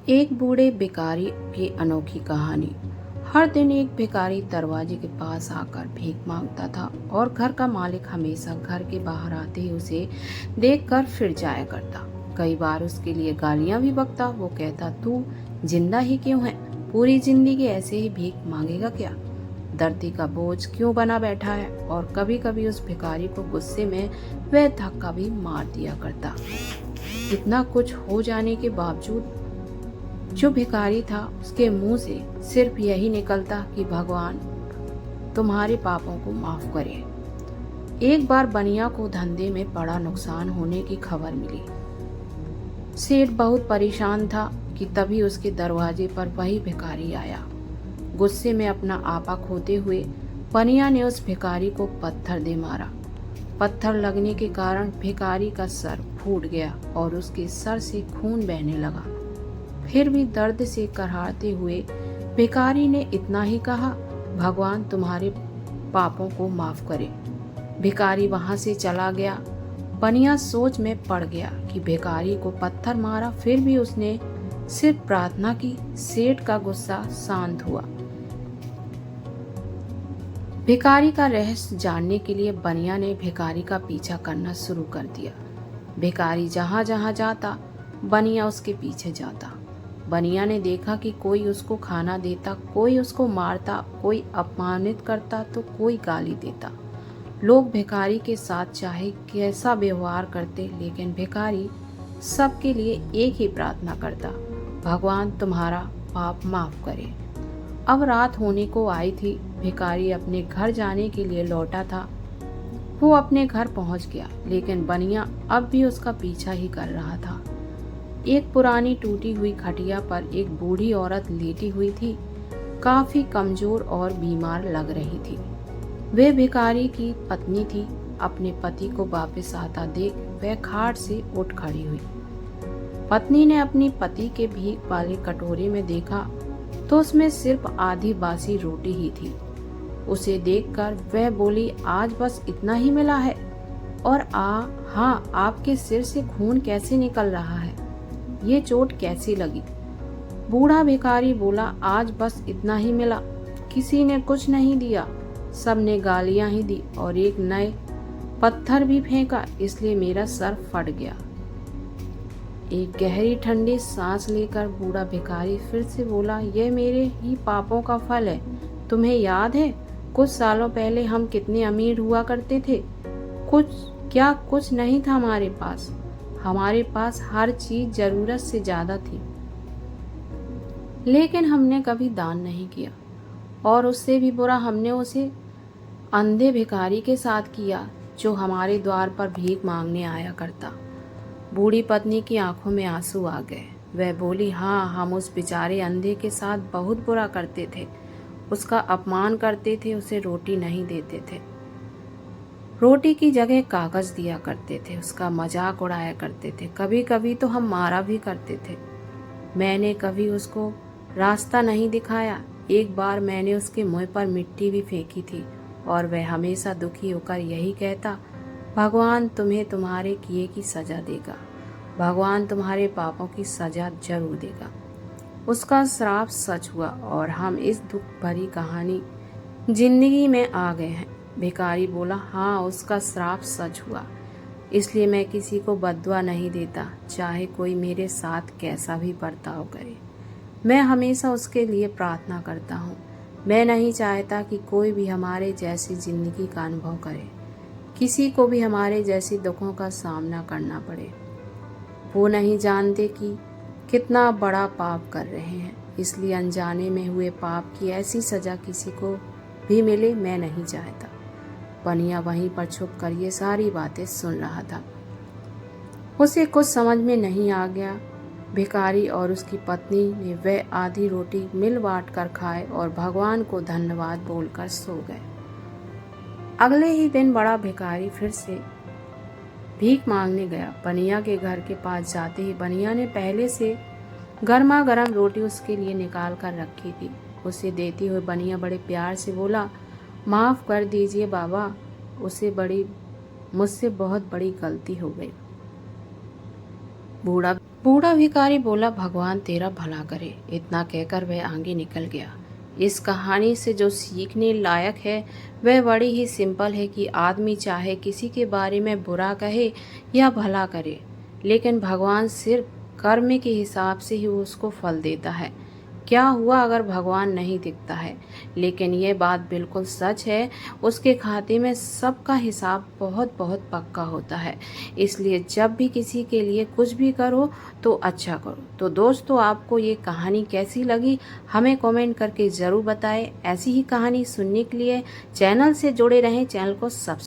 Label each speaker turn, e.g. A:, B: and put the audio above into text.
A: एक बूढ़े भिखारी की अनोखी कहानी। हर दिन एक भिखारी दरवाजे के पास आकर भीख मांगता था और घर का मालिक हमेशा घर के बाहर आते ही उसे देखकर फिर जाया करता। कई बार उसके लिए गालियां भी बकता। वो कहता, तू जिंदा ही क्यों है? पूरी जिंदगी ऐसे ही भीख मांगेगा क्या? धरती का बोझ क्यों बना बैठा है? और कभी कभी उस भिखारी को गुस्से में वह धक्का भी मार दिया करता। इतना कुछ हो जाने के बावजूद जो भिखारी था उसके मुंह से सिर्फ यही निकलता कि भगवान तुम्हारे पापों को माफ करे। एक बार बनिया को धंधे में बड़ा नुकसान होने की खबर मिली। सेठ बहुत परेशान था कि तभी उसके दरवाजे पर वही भिखारी आया। गुस्से में अपना आपा खोते हुए बनिया ने उस भिखारी को पत्थर दे मारा। पत्थर लगने के कारण भिखारी का सर फूट गया और उसके सर से खून बहने लगा। फिर भी दर्द से कराहते हुए भिखारी ने इतना ही कहा, भगवान तुम्हारे पापों को माफ करे। भिखारी वहां से चला गया। बनिया सोच में पड़ गया कि भिखारी को पत्थर मारा, फिर भी उसने सिर्फ प्रार्थना की। सेठ का गुस्सा शांत हुआ। भिखारी का रहस्य जानने के लिए बनिया ने भिखारी का पीछा करना शुरू कर दिया। भिखारी जहां जहां जाता बनिया उसके पीछे जाता। बनिया ने देखा कि कोई उसको खाना देता, कोई उसको मारता, कोई अपमानित करता तो कोई गाली देता। लोग भिखारी के साथ चाहे कैसा व्यवहार करते, लेकिन भिखारी सबके लिए एक ही प्रार्थना करता, भगवान तुम्हारा पाप माफ करे। अब रात होने को आई थी। भिखारी अपने घर जाने के लिए लौटा था। वो अपने घर पहुंच गया, लेकिन बनिया अब भी उसका पीछा ही कर रहा था। एक पुरानी टूटी हुई खटिया पर एक बूढ़ी औरत लेटी हुई थी। काफी कमजोर और बीमार लग रही थी। वे भिखारी की पत्नी थी। अपने पति को वापस आता देख वह खाट से उठ खड़ी हुई। पत्नी ने अपनी पति के भीख वाले कटोरे में देखा तो उसमें सिर्फ आधी बासी रोटी ही थी। उसे देखकर वह बोली, आज बस इतना ही मिला है? और हाँ, आपके सिर से खून कैसे निकल रहा है? ये चोट कैसी लगी? बूढ़ा भिखारी बोला, आज बस इतना ही मिला। किसी ने कुछ नहीं दिया, सबने गालियां ही दी और एक नए पत्थर भी फेंका, इसलिए मेरा सर फट गया। एक गहरी ठंडी सांस लेकर बूढ़ा भिखारी फिर से बोला, यह मेरे ही पापों का फल है। तुम्हें याद है कुछ सालों पहले हम कितने अमीर हुआ करते थे? कुछ नहीं था हमारे पास। हमारे पास हर चीज जरूरत से ज्यादा थी, लेकिन हमने कभी दान नहीं किया। और उससे भी बुरा हमने उसे अंधे भिखारी के साथ किया जो हमारे द्वार पर भीख मांगने आया करता। बूढ़ी पत्नी की आंखों में आंसू आ गए। वह बोली, हाँ, हम उस बेचारे अंधे के साथ बहुत बुरा करते थे। उसका अपमान करते थे, उसे रोटी नहीं देते थे, रोटी की जगह कागज दिया करते थे, उसका मजाक उड़ाया करते थे, कभी कभी तो हम मारा भी करते थे। मैंने कभी उसको रास्ता नहीं दिखाया। एक बार मैंने उसके मुंह पर मिट्टी भी फेंकी थी और वह हमेशा दुखी होकर यही कहता, भगवान तुम्हें तुम्हारे किए की सजा देगा। भगवान तुम्हारे पापों की सजा जरूर देगा। उसका श्राप सच हुआ और हम इस दुख भरी कहानी जिंदगी में आ गए हैं। भिखारी बोला, हाँ, उसका श्राप सच हुआ, इसलिए मैं किसी को बद्दुआ नहीं देता, चाहे कोई मेरे साथ कैसा भी बर्ताव करे। मैं हमेशा उसके लिए प्रार्थना करता हूँ। मैं नहीं चाहता कि कोई भी हमारे जैसी जिंदगी का अनुभव करे, किसी को भी हमारे जैसी दुखों का सामना करना पड़े। वो नहीं जानते कि कितना बड़ा पाप कर रहे हैं, इसलिए अनजाने में हुए पाप की ऐसी सजा किसी को भी मिले मैं नहीं चाहता। बनिया वहीं पर छुप कर ये सारी बातें सुन रहा था। उसे कुछ समझ में नहीं आ गया। भिखारी और उसकी पत्नी ने वह आधी रोटी मिल बांट कर खाए और भगवान को धन्यवाद बोलकर सो गए। अगले ही दिन बड़ा भिखारी फिर से भीख मांगने गया। बनिया के घर के पास जाते ही बनिया ने पहले से गर्मा गर्म रोटी उसके लिए निकाल कर रखी थी। उसे देती हुए बनिया बड़े प्यार से बोला, माफ कर दीजिए बाबा, मुझसे बहुत बड़ी गलती हो गई। बूढ़ा बूढ़ा भिखारी बोला, भगवान तेरा भला करे। इतना कहकर वह आगे निकल गया। इस कहानी से जो सीखने लायक है वह बड़ी ही सिंपल है कि आदमी चाहे किसी के बारे में बुरा कहे या भला करे, लेकिन भगवान सिर्फ कर्म के हिसाब से ही उसको फल देता है। क्या हुआ अगर भगवान नहीं दिखता है, लेकिन ये बात बिल्कुल सच है, उसके खाते में सबका हिसाब बहुत बहुत पक्का होता है। इसलिए जब भी किसी के लिए कुछ भी करो तो अच्छा करो। तो दोस्तों, आपको ये कहानी कैसी लगी हमें कमेंट करके ज़रूर बताएं। ऐसी ही कहानी सुनने के लिए चैनल से जुड़े रहें, चैनल को सब्सक्राइब